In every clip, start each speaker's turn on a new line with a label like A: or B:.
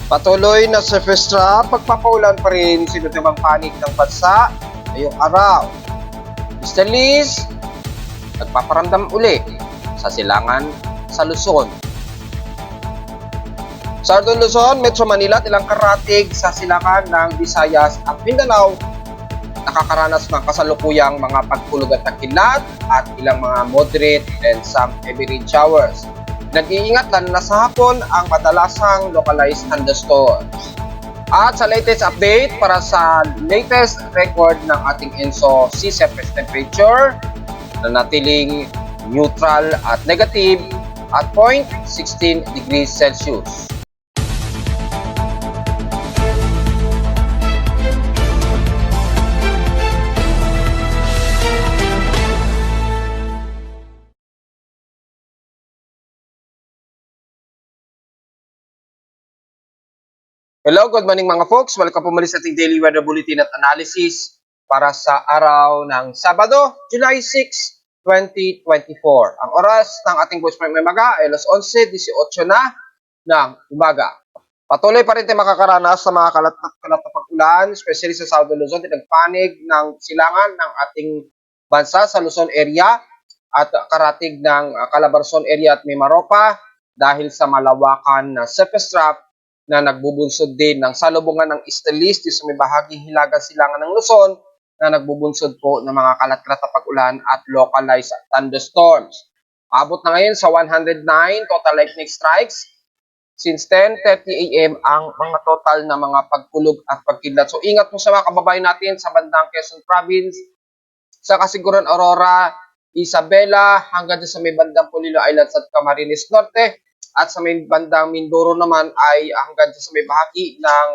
A: Patuloy na surface trap, pagpapaulan pa rin sinutubang panig ng bansa ngayong araw. Mr. Liz, nagpaparamdam uli sa silangan sa Luzon. Sa Northern Luzon, Metro Manila at ilang karatig sa silangan ng Visayas at Mindanao nakakaranas ng kasalukuyang mga pagkulog at tagkilat at ilang mga moderate and some heavy rain showers. Nag-iingat lalo na sa hapon ang madalasang localized thunderstorms. At sa latest update para sa latest record ng ating ENSO sea surface temperature na natiling neutral at negative at 0.16 degrees Celsius. Hello, good morning mga folks. Welcome po muli sa ating daily weather bulletin at analysis para sa araw ng Sabado, July 6, 2024. Ang oras ng ating voice prime umaga ay alas 11:18 na ng umaga. Patuloy pa rin tayo makakaranas sa mga kalat na pag-ulan, especially sa Southern Luzon, tinagpanig ng silangan ng ating bansa sa Luzon area at karatig ng Calabarzon area at Mimaropa dahil sa malawakan na surface trough na nagbubunsod din ng salubungan ng eastern list sa may bahagi hilaga silangan ng Luzon na nagbubunsod po ng mga kalat-kalat na pag-ulan at localized thunderstorms. Abot na ngayon sa 109 total lightning strikes since 10:30 a.m. ang mga total na mga pagkulog at pagkidlat. So ingat po sa mga kababayan natin sa bandang Quezon Province, sa Kasiguran Aurora, Isabela, hanggang sa may bandang Polillo Islands at Camarines Norte. At sa may bandang Mindoro naman ay hanggang sa may bahagi ng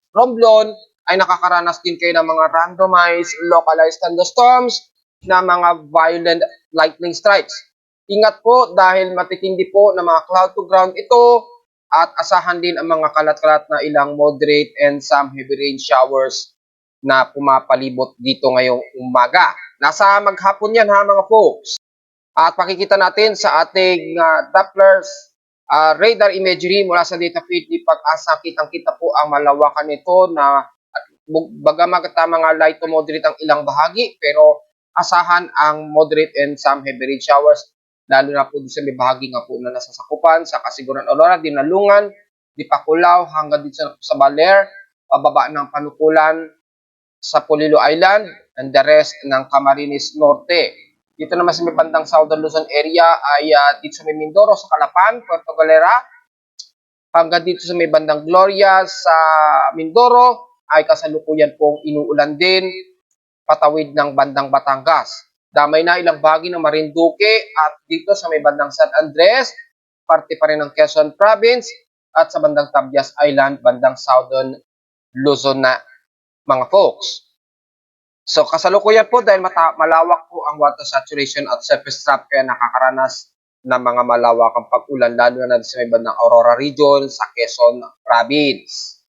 A: Romblon ay nakakaranas din kayo ng mga randomized localized thunderstorms na mga violent lightning strikes. Ingat po dahil matitindi po na mga cloud to ground ito at asahan din ang mga kalat-kalat na ilang moderate and some heavy rain showers na pumapalibot dito ngayong umaga. Nasa maghapon yan ha mga folks. At pakikita natin sa ating Doppler's radar imagery mula sa data feed ni Pag-asa, kitang-kita po ang malawakan nito na bagamat mga light to moderate ang ilang bahagi, pero asahan ang moderate and some heavy rain showers, lalo na po sa may bahagi nga po na nasasakupan sa Kasiguran Aurora, Dinalungan, Dipakulaw, hanggang dito sa Baler, pababa ng Panukulan sa Polillo Island, and the rest ng Camarines Norte. Dito naman sa may bandang Southern Luzon area ay dito sa may Mindoro, sa Calapan, Puerto Galera, hanggang dito sa may bandang Gloria sa Mindoro ay kasalukuyan pong inuulan din patawid ng bandang Batangas. Damay na ilang bahagi ng Marinduque at dito sa may bandang San Andres, parte pa rin ng Quezon Province at sa bandang Tabias Island, bandang Southern Luzon na mga folks. So kasalukuyan po dahil malawak po ang water saturation at surface trough kaya nakakaranas ng mga malawakang pag-ulan lalo na sa may bandang Aurora region sa Quezon Province.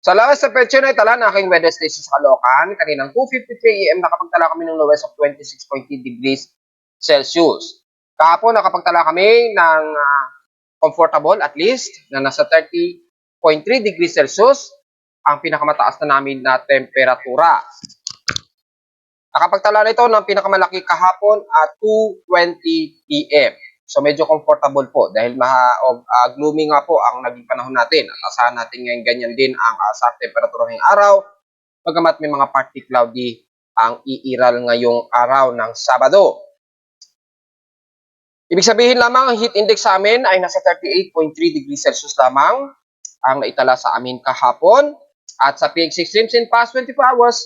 A: Sa lowest temperature na itala na aking weather station sa Caloocan, kaninang 2:53 AM nakapagtala kami ng lowest of 26.8 degrees Celsius. Kahapon nakapagtala kami ng comfortable at least na nasa 30.3 degrees Celsius ang pinakamataas na namin na temperatura. Nakapagtala nito ng pinakamalaki kahapon at 2:20 PM. So medyo comfortable po dahil gloomy nga po ang naging panahon natin. At asahan natin ngayon ganyan din ang sa temperatura ngayong araw. Bagamat may mga partly cloudy ang iiral ngayong araw ng Sabado. Ibig sabihin lamang ang heat index sa amin ay nasa 38.3 degrees Celsius lamang ang naitala sa amin kahapon. At sa PX Extremes in past 24 hours,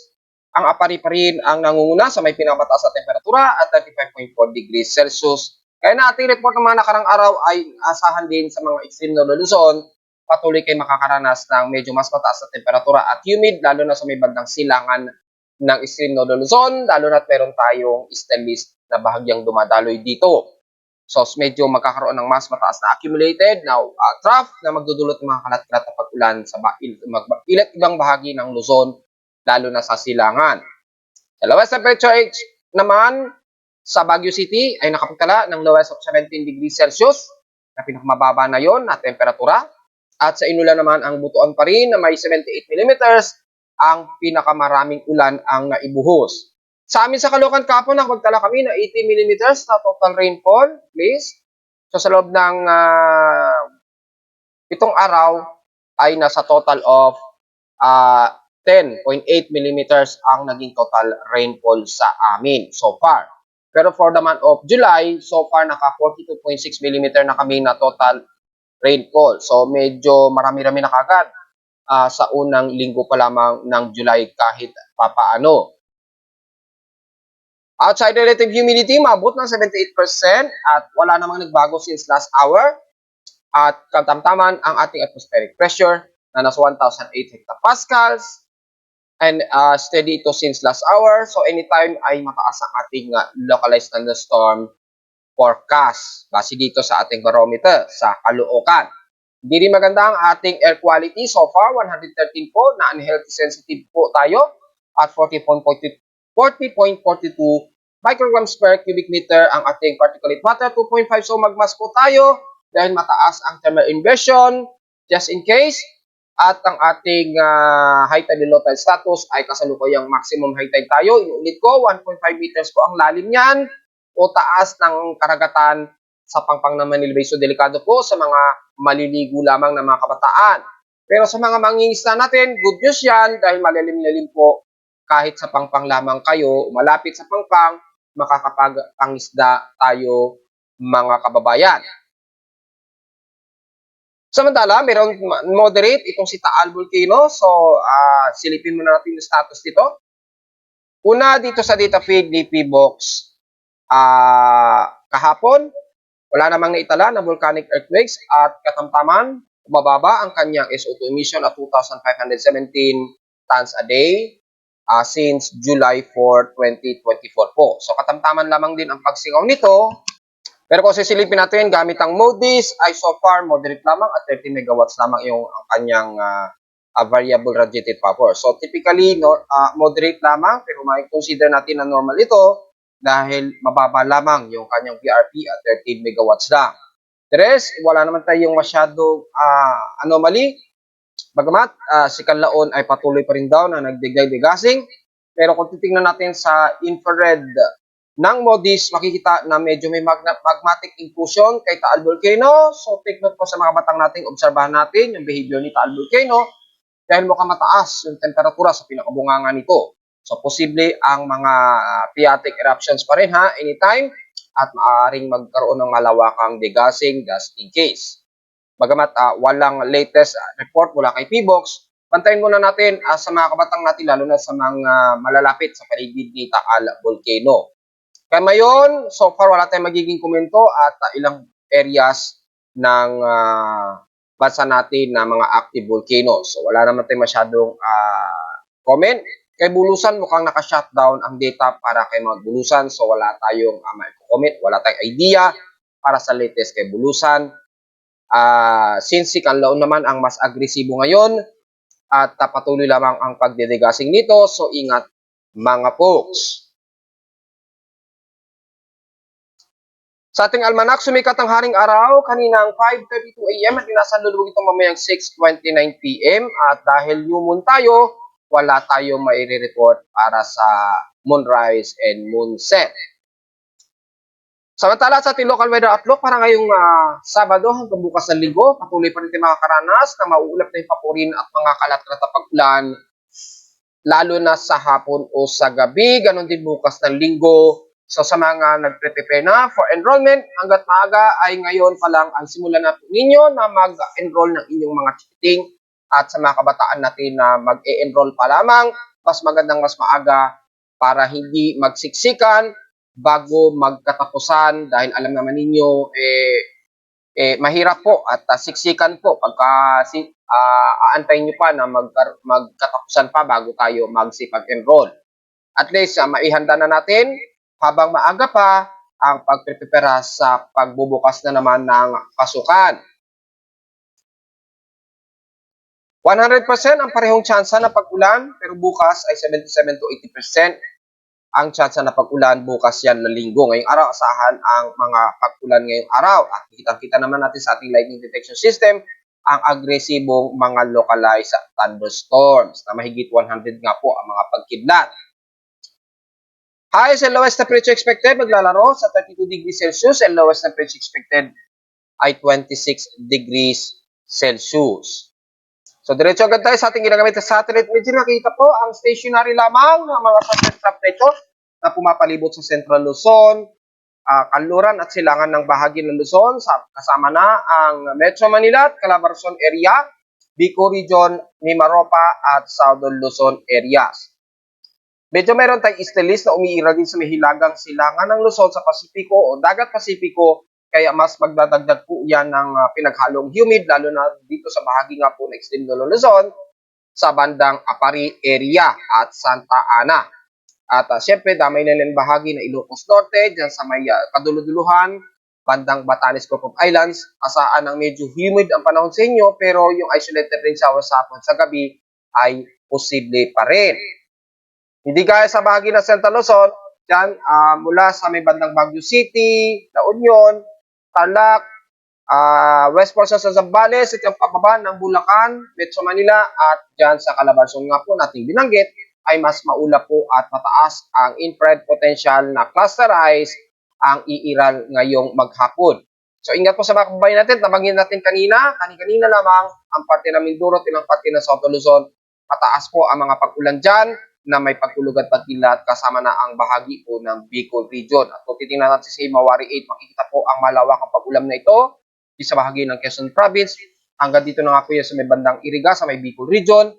A: ang apari pa rin ang nangunguna sa may pinamataas na temperatura at 35.4 degrees Celsius. Kaya na ating report ng mga nakarang araw ay asahan din sa mga extreme na Luzon, patuloy kayo makakaranas ng medyo mas mataas na temperatura at humid, lalo na sa may bandang silangan ng extreme na Luzon, lalo na meron tayong eastern list na bahagyang dumadaloy dito. So medyo magkakaroon ng mas mataas na accumulated na trough na magdudulot ng mga kalat-kalat na pag-ulan sa iba't ibang bahagi ng Luzon, lalo na sa silangan. Sa lowest temperature naman sa Baguio City ay nakapagtala ng lowest of 17 degrees Celsius na pinakamababa na yon na temperatura. At sa Inulan naman ang Butuan pa rin na may 78 millimeters, ang pinakamaraming ulan ang naibuhos. Sa amin sa Caloocan kahapon, nakapagtala kami na 80 millimeters na total rainfall, please. So sa loob ng 7 araw ay nasa total of 10.8 millimeters ang naging total rainfall sa amin so far. Pero for the month of July, so far naka 42.6 millimeter na kami na total rainfall. So medyo marami-rami na kagad sa unang linggo pa lamang ng July kahit papaano. Outside relative humidity, maabot ng 78% at wala namang nagbago since last hour. At katamtaman ang ating atmospheric pressure na nasa 1,008 hectopascals and steady ito since last hour. So anytime ay mataas ang ating localized thunderstorm forecast base dito sa ating barometer sa Caloocan. Hindi rin maganda ang ating air quality so far, 113 po na unhealthy sensitive po tayo at 40.42 micrograms per cubic meter ang ating particulate matter, 2.5. So magmas po tayo dahil mataas ang thermal inversion just in case. At ang ating high tide and low tide status ay kasalukuyang maximum high tide tayo. Inulit ko, 1.5 meters po ang lalim niyan o taas ng karagatan sa Pangpang ng Manila Bay. So delikado po sa mga maliligo lamang na mga kabataan. Pero sa mga mangingisda natin, good news yan dahil malalim-lalim po kahit sa Pangpang lamang kayo, malapit sa Pangpang, makakapag-pangisda tayo mga kababayan. Samantala, mayroong moderate itong si Taal Volcano. So, silipin muna natin yung status dito. Una, dito sa data feed ni PBox, kahapon, wala namang naitala na volcanic earthquakes at katamtaman, mababa ang kanyang SO2 emission at 2,517 tons a day since July 4, 2024 po. So, katamtaman lamang din ang pagsingaw nito. Pero kung sisilipin natin gamit ang Moody's ay so far moderate lamang at 30 megawatts lamang yung kanyang variable radiated power. So typically moderate lamang pero may consider natin na normal ito dahil mababa lamang yung kanyang VRP at 13 megawatts lang. The rest, wala naman tayong masyadong anomaly. Bagamat si Kanlaon ay patuloy pa rin daw na nagdigay-digasing. Pero kung titingnan natin sa infrared ng Moody's, makikita na medyo may magmatic inclusion kay Taal Volcano. So, take note po sa mga batang nating obserbahan natin yung behavior ni Taal Volcano dahil mukhang mataas yung temperatura sa pinakabunganga nito. So, posible ang mga phreatic eruptions pa rin anytime at maaaring magkaroon ng malawakang degassing just in case. Bagamat walang latest report mula kay PBox, pantayin muna natin sa mga kabatang natin lalo na sa mga malalapit sa paligid ni Taal Volcano. Kaya ngayon, so far wala tayong magiging komento at ilang areas ng bansa natin na mga active volcanoes. So wala naman tayong masyadong comment. Kay Bulusan, mukhang naka-shutdown ang data para kay mga Bulusan. So wala tayong comment, wala tayong idea para sa latest kay Bulusan. Since si Kanlaon naman ang mas agresibo ngayon at patuloy lamang ang pagdedegasing nito. So ingat mga folks. Sa ating almanak, sumikat ang haring araw kaninang 5:32 AM at inasanlulubog itong mamayang 6:29 PM. At dahil new moon tayo, wala tayong maire-report para sa moonrise and moonset. Samantala sa ating local weather outlook para ngayong Sabado hanggang bukas ng linggo, patuloy pa rin tayo makakaranas na mauulap na yung papurin at mga kalat-kalat na pag-ulan, lalo na sa hapon o sa gabi. Ganon din bukas ng linggo. So sa mga nagre-prepare na for enrollment, hanggat maaga ay ngayon pa lang ang simulan na ninyo na mag-enroll ng inyong mga chikiting. At sa mga kabataan natin na mag-e-enroll pa lamang, mas magandang mas maaga para hindi magsiksikan bago magkatapusan dahil alam naman ninyo mahirap po at siksikan po pagka aantayin nyo pa na magkatapusan pa bago tayo magsipag-enroll. At least maihanda na natin habang maaga pa ang pagprepara sa pagbubukas na naman ng pasukan. 100% ang parehong tsansa na pag-ulan pero bukas ay 77 to 80% ang tsansa na pag-ulan bukas yan na linggo. Ngayong araw, asahan ang mga pag-ulan ngayong araw. At kitang-kita naman natin sa ating lightning detection system ang agresibong mga localized thunderstorms na mahigit 100 nga po ang mga pagkidlat. Highest and lowest temperature expected maglalaro sa 32 degrees Celsius and lowest temperature expected ay 26 degrees Celsius. So, diretso agad tayo sa ating ginagamit na satellite imaging. Nakita po ang stationary lamang ng mga satellite craft nito na pumapalibot sa Central Luzon, kanluran at silangan ng bahagi ng Luzon. Kasama na ang Metro Manila at Calabarzon area, Bicol Region, Mimaropa at Southern Luzon areas. Medyo meron tayong easterlies na umiiral din sa may hilagang silangan ng Luzon sa Pasipiko o Dagat Pasipiko, kaya mas magdadagdag po yan ng pinaghalong humid, lalo na dito sa bahagi nga po na extendo ng Luzon, sa bandang Apari area at Santa Ana. At syempre, damay na lang bahagi na Ilocos Norte, dyan sa may kaduluduluhan, bandang Batanes Group of Islands, asaan ang medyo humid ang panahon sa inyo, pero yung isolated rain showers sa hapon sa gabi ay posible pa rin. Hindi gaya sa bahagi ng Central Luzon, dyan mula sa may bandang Baguio City, La Union, Tarlac, west portion sa Zambales, at yung pababa ng Bulacan, Metro Manila, at dyan sa Calabarzon nga po nating binanggit, ay mas maulap po at mataas ang infrared potential na clusterized ang iiral ngayong maghapon. So ingat po sa mga kababayan natin, tabangin natin kanina lamang ang parte ng Mindoro at ilang parte ng South Luzon. Mataas po ang mga pag-ulan dyan na may pagtulog at pagkilat kasama na ang bahagi po ng Bicol Region. At kung titingnan natin sa Himawari 8, makikita po ang malawakang pag-ulam na ito sa bahagi ng Quezon Province. Hanggang dito na nga po yan sa may bandang Iriga, sa may Bicol Region,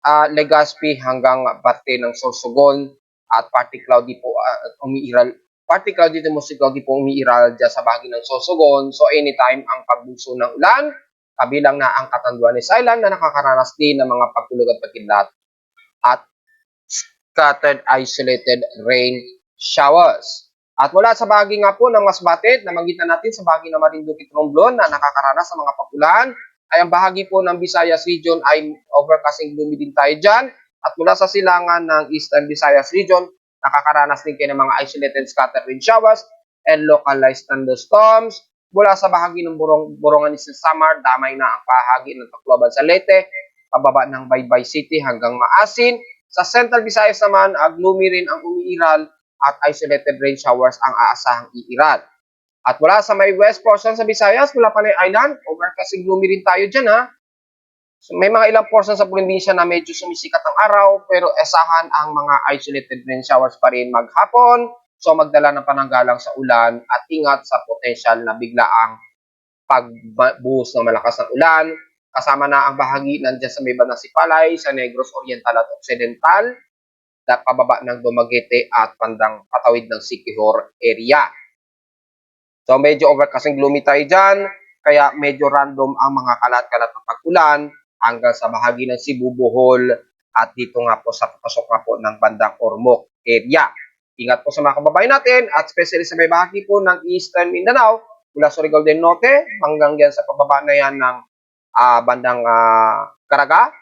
A: Legazpi hanggang parte ng Sorsogon at partly cloudy po umiiral. Partly cloudy to mostly cloudy po umiiral dyan sa bahagi ng Sorsogon. So anytime ang pagbuso ng ulan, kabilang na ang Catanduanes Island na nakakaranas din ng mga pagtulog at pagkilat at scattered isolated rain showers. At mula sa bahagi nga po ng Masbate, nabanggit natin sa bahagi ng Marinduque Romblon na nakakaranas ng mga pag-ulan, ay ang bahagi po ng Visayas Region ay overcasting gloomy din tayo dyan. At mula sa silangan ng Eastern Visayas Region, nakakaranas din kayo ng mga isolated scattered rain showers and localized thunderstorms. Mula sa bahagi ng Borongan Eastern Samar, damay na ang bahagi ng Tacloban sa Leyte, pababa ng Baybay City hanggang Maasin. Sa Central Visayas naman, gloomy rin ang umiiral at isolated rain showers ang aasahang iiral. At mula sa may west portion sa Visayas, mula Panay Island, overcasting gloomy rin tayo dyan ha. So, may mga ilang portion sa probinsya na medyo sumisikat ang araw, pero asahan ang mga isolated rain showers pa rin maghapon. So magdala ng pananggalang sa ulan at ingat sa potential na biglaang pagbuhos ng malakas na ulan. Kasama na ang bahagi nandiyan sa may bandang Sipalay, sa Negros Oriental at Occidental, na pababa ng Dumaguete at bandang patawid ng Siquijor area. So medyo overcasting gloomy tayo dyan, kaya medyo random ang mga kalat-kalat na pag-ulan hanggang sa bahagi ng Cebu, Bohol at dito nga po sa papasok nga po ng bandang Ormoc area. Ingat po sa mga kababayan natin at especially sa may bahagi po ng Eastern Mindanao, mula Surigao del Norte hanggang yan sa pababa na yan ng bandang Caraga.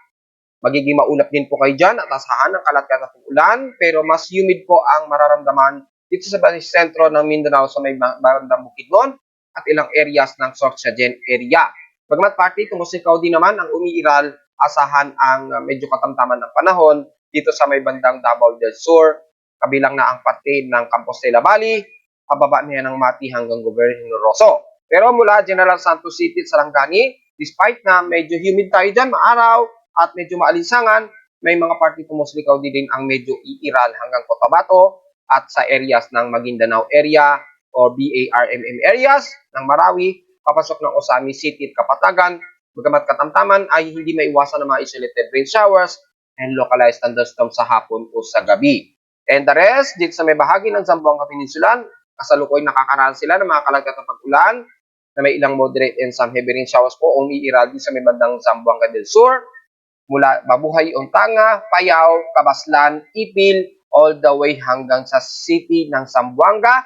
A: Magiging maulap din po kayo dyan at asahan ng kalat-kalat ng ulan, pero mas humid po ang mararamdaman dito sa sentro ng Mindanao sa may bandang Bukidnon at ilang areas ng Sorsogon area. Bagamat partly tumusikaw din naman ang umiiral, asahan ang medyo katamtaman ng panahon dito sa may bandang Davao del Sur, kabilang na ang parte ng Compostela Valley, pababa niya ng Mati hanggang Gobernador Rosso. Pero mula General Santos City at Sarangani, despite na medyo humid tayo dyan, maaraw at medyo maalinsangan, may mga parte tumuslikaw din ang medyo iiral hanggang Cotabato at sa areas ng Maguindanao area or BARMM areas ng Marawi, papasok ng Osami City at Kapatagan. Bagamat katamtaman ay hindi maiwasan ng mga isolated rain showers and localized thunderstorms sa hapon o sa gabi. And the rest, dito sa may bahagi ng Zamboanga Peninsula, kasalukuy nakakaranas sila ng mga kalagkat na pag-ulan na may ilang moderate and some heavy rain showers po umiiral din sa may bandang Zamboanga del Sur, mula Mabuhay, Ontanga, Payao, Cabaslan, Ipil, all the way hanggang sa city ng Zamboanga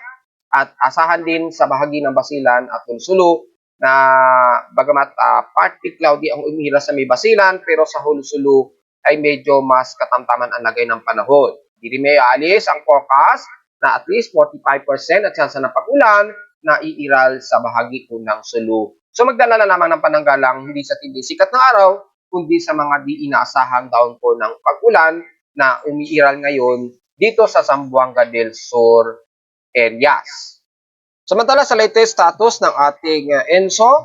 A: at asahan din sa bahagi ng Basilan at Hulusulu na bagamat partly cloudy ang umiiral sa may Basilan, pero sa Hulusulu ay medyo mas katamtaman ang lagay ng panahon. Hindi rin may aalis ang forecast na at least 45% at chance na pag-ulan na iiral sa bahagi po ng Sulu So magdala na naman ng pananggalang hindi sa tindi sikat ng araw, kundi sa mga di inaasahang downpour ng pag-ulan na umiiral ngayon dito sa Zamboanga del Sur areas. Samantala sa latest status ng ating ENSO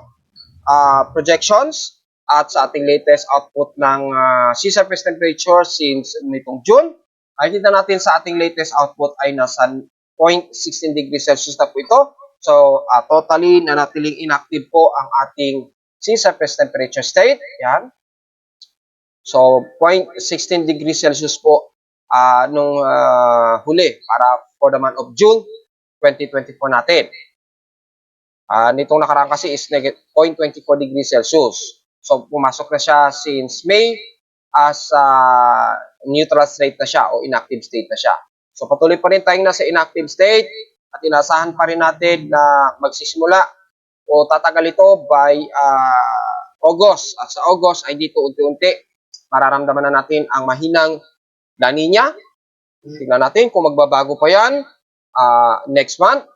A: projections at sa ating latest output ng sea surface temperature since nitong June, ay kita natin sa ating latest output ay nasa 0.16 degrees Celsius na po ito. So, totally nanatiling inactive po ang ating sea surface temperature state. Yan. So, 0.16 degrees Celsius po nung huli para for the month of June 2024 natin. Nitong nakaraan kasi is 0.24 degrees Celsius. So, pumasok na siya since May as neutral state na siya o inactive state na siya. So, patuloy pa rin tayong nasa inactive state at inasahan pa rin natin na magsisimula o tatagal ito by August. At sa August ay dito unti-unti mararamdaman na natin ang mahinang La Nina. Tingnan natin kung magbabago pa yan next month.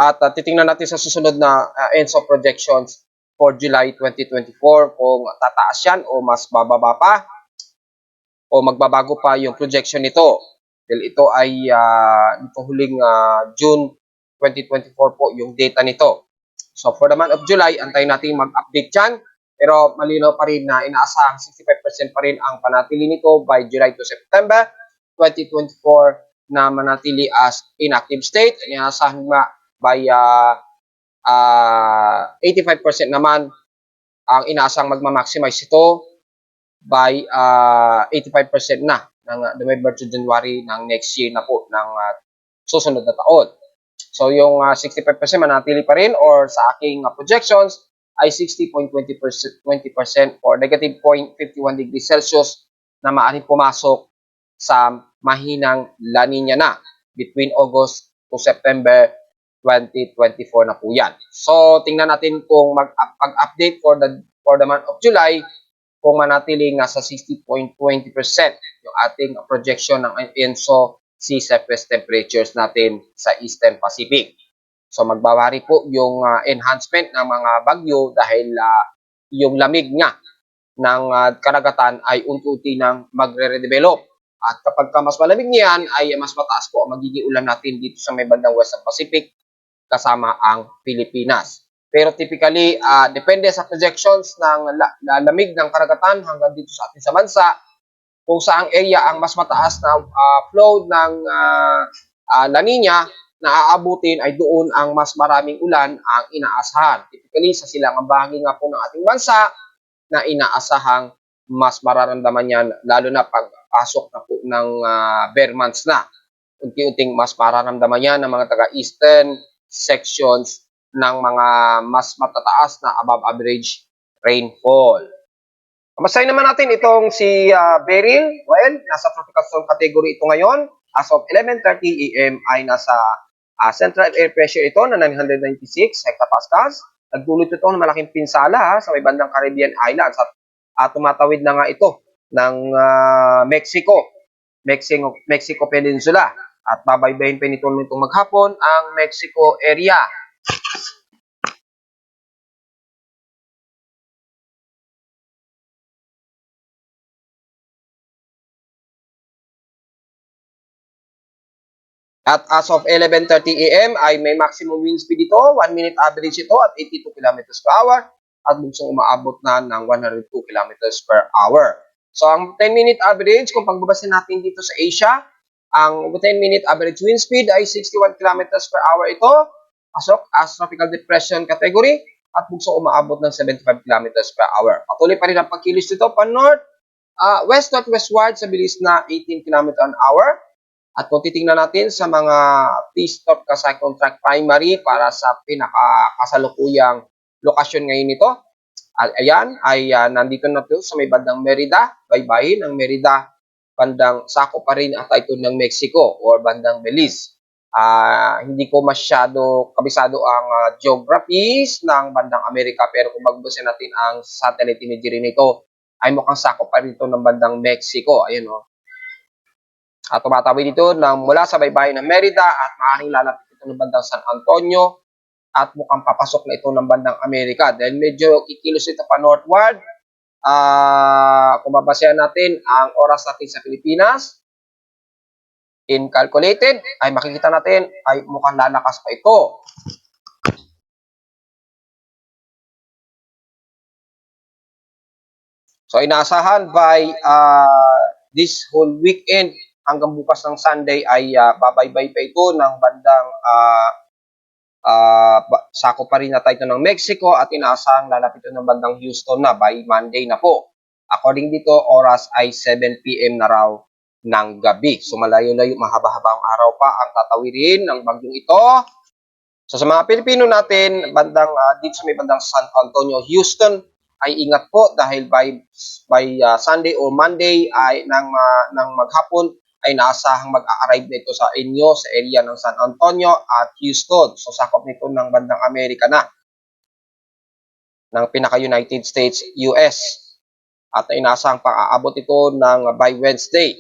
A: At titingnan natin sa susunod na ENSO projections for July 2024 kung tataas yan o mas bababa pa o magbabago pa yung projection nito. Dahil ito ay itong huling June 2024 po yung data nito. So for the month of July, antayin natin mag-update yan. Pero malinaw pa rin na inaasahang 65% pa rin ang panatili nito by July to September 2024 na manatili as inactive state. Inaasahan nga by 85% naman ang inaasang magma-maximize ito by 85% na ng November to January ng next year na po ng susunod na taon. So yung 65% manatili pa rin or sa aking projections ay 60.20% or negative 0.51 degrees Celsius na maaaring pumasok sa mahinang La Nina na between August to September 2024 na po yan. So, tingnan natin kung mag-update for the month of July kung manatiling nasa 60.20% yung ating projection ng ENSO sea surface temperatures natin sa Eastern Pacific. So, magbawari po yung enhancement ng mga bagyo dahil yung lamig nga ng karagatan ay unti-unti nang magre-redevelop. At kapag mas malamig niyan, ay mas mataas po ang magiging ulan natin dito sa may bandang Western Pacific kasama ang Pilipinas. Pero typically, depende sa projections ng lamig ng karagatan hanggang dito sa atin sa bansa, kung saang area ang mas mataas na flow ng La Nina na aabutin ay doon ang mas maraming ulan ang inaasahan. Typically, sa silangang bahagi nga po ng ating bansa na inaasahang mas mararamdaman yan lalo na pagpasok na po ng bare months na. Unti-unting mas mararamdaman yan ng mga taga-eastern sections ng mga mas matataas na above average rainfall. Kamasahin naman natin itong si Beryl. Well, nasa tropical storm category ito ngayon. As of 11:30 AM ay nasa central air pressure ito na 996 hectopascals. Nagdulot ito ng malaking pinsala sa may bandang Caribbean Islands at tumatawid na nga ito ng Mexico Peninsula at babaybayin pa nitong maghapon ang Mexico area. At as of 11:30 AM ay may maximum wind speed ito, 1 minute average ito at 82 km per hour at bunsong umaabot na ng 102 km per hour. So ang 10-minute average, kung pagbabasin natin dito sa Asia, ang 10-minute average wind speed ay 61 km per hour ito, pasok as tropical depression category at bunsong umaabot ng 75 km per hour. Patuloy pa rin ang pagkilos dito pa north, west-northwestward sa bilis na 18 km an hour. At kung titingnan natin sa mga P-stop ka-cyclone track primary para sa pinakasalukuyang lokasyon ngayon nito, ayan, ay nandito na ito sa may bandang Merida, baybayin ng Merida, bandang sako pa rin at ito ng Mexico or bandang Belize. Hindi ko masyado kabisado ang geographies ng bandang Amerika pero kung magbasin natin ang satellite imagery nito, ay mukhang sako pa rin ito ng bandang Mexico. Ayan o. At tumatawid dito mula sa baybayin ng Merida at maaaring lalapit ito ng bandang San Antonio at mukhang papasok na ito ng bandang Amerika dahil medyo kikilos ito pa northward. Kung babasehan natin ang oras natin sa Pilipinas, in calculated, ay makikita natin ay mukhang lalakas pa ito. So inaasahan by this whole weekend hanggang bukas ng Sunday ay babaybay pa ito ng bandang sakop pa rin na tayo ng Mexico at inaasahang lalapit ito ng bandang Houston na by Monday na po. According dito, oras ay 7 p.m. na raw ng gabi. So malayo-layo, mahaba-haba ang araw pa ang tatawirin ng bagyong ito. So sa mga Pilipino natin, bandang dito sa may bandang San Antonio, Houston, ay ingat po dahil by Sunday or Monday ay ng maghapon ay naasahang mag-a-arrive na ito sa inyo sa area ng San Antonio at Houston. So sakop nito ng bandang Amerika na ng pinaka-United States, US. At inaasahang pang-aabot ito ng by Wednesday,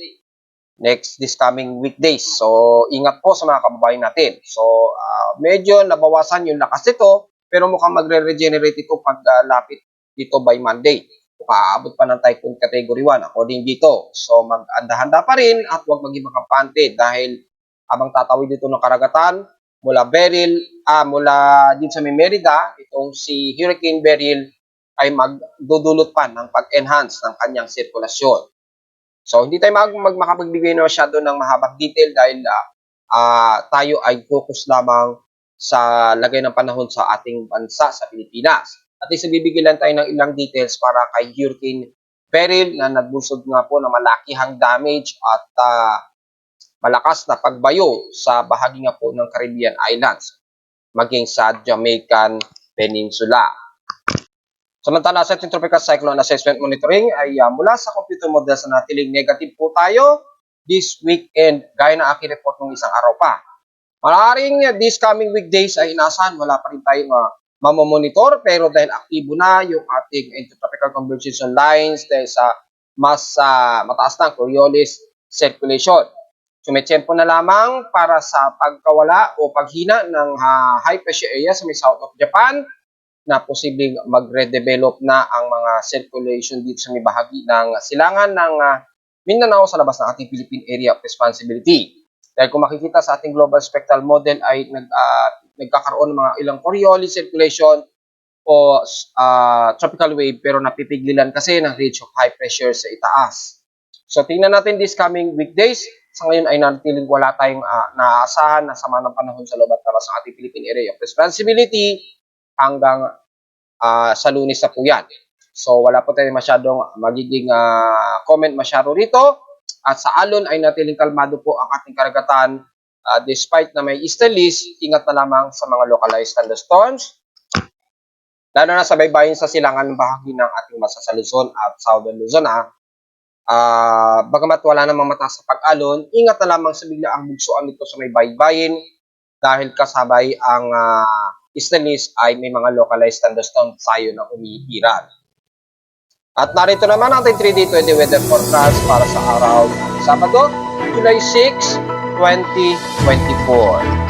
A: this coming weekdays. So ingat po sa mga kababayan natin. So medyo nabawasan yung lakas nito pero mukhang magre-regenerate ito pag lapit dito by Monday. Aabot pa ng Typhoon Category 1 according dito. So mag-handa pa rin at huwag maging makampante dahil habang tatawid dito ng karagatan mula dito sa Merida, itong si Hurricane Beryl ay magdudulot pa ng pag-enhance ng kanyang sirkulasyon. So hindi tayo makapagbigay na masyado ng mahabang detail dahil tayo ay focus lamang sa lagay ng panahon sa ating bansa sa Pilipinas. At least bibigyan lang tayo ng ilang details para kay Hurricane Beryl na nagbunsod nga po ng malakihang damage at malakas na pagbayo sa bahagi nga po ng Caribbean Islands maging sa Jamaican Peninsula. Samantala sa ating Tropical Cyclone Assessment Monitoring ay mula sa computer model sa natiling negative po tayo this weekend gaya ng aking report ng isang araw pa. Maaaring this coming weekdays ay inaasahan wala pa rin tayong mamomonitor pero dahil aktibo na yung ating intertropical convergence lines dahil sa mas mataas na Coriolis circulation. So may tiyempo na lamang para sa pagkawala o paghina ng high pressure area sa may south of Japan na posibleng magre-develop na ang mga circulation dito sa may bahagi ng silangan ng Mindanao sa labas ng ating Philippine Area of Responsibility. Dahil kung makikita sa ating global spectral model ay nagkakaroon ng mga ilang Coriolis circulation o tropical wave pero napipigilan kasi ng range of high pressure sa itaas. So tingnan natin this coming weekdays. Sa ngayon ay natiling wala tayong naaasahan na sama ng panahon sa loob at labas ng ating Philippine Area of Responsibility hanggang sa Lunes na po yan. So wala po tayong masyadong magiging comment masyado rito. At sa alon ay natiling kalmado po ang ating karagatan despite na may easterlies, ingat na lamang sa mga localized thunderstorms. Lalo na sa baybayin sa silangan bahagi ng ating Masa Luzon at Southern Luzon. Bagamat wala namang mataas sa pag-alon, ingat na lamang sa biglaang bugsuan nito sa may baybayin dahil kasabay ang easterlies ay may mga localized thunderstorms tayo na umihiran. At narito naman ang ating 3-day 20 weather forecast para sa araw ng Sabado, July 6, 2024.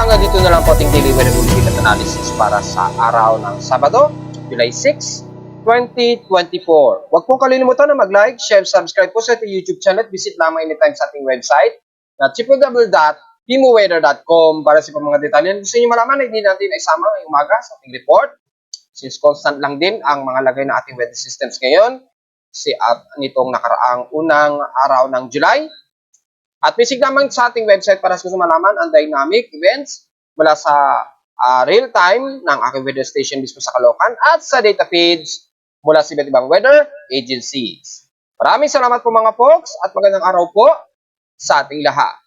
A: hanggang dito na lang po ating daily weather bulletin at analysis para sa araw ng Sabado, July 6, 2024. Huwag pong kalilimutan na mag-like, share, subscribe po sa ating YouTube channel at visit lamang anytime sa ating website na www.timoweather.com para sa mga detalye na gusto nyo malaman na hindi natin isama ngayong umaga sa ating report. Since constant lang din ang mga lagay ng ating weather systems ngayon nitong nakaraang unang araw ng July. At basic naman sa ating website para sa gusto malaman ang dynamic events mula sa real-time ng aking weather station mismo sa Caloocan at sa data feeds mula sa iba't ibang weather agencies. Maraming salamat po mga folks at magandang araw po sa ating lahat.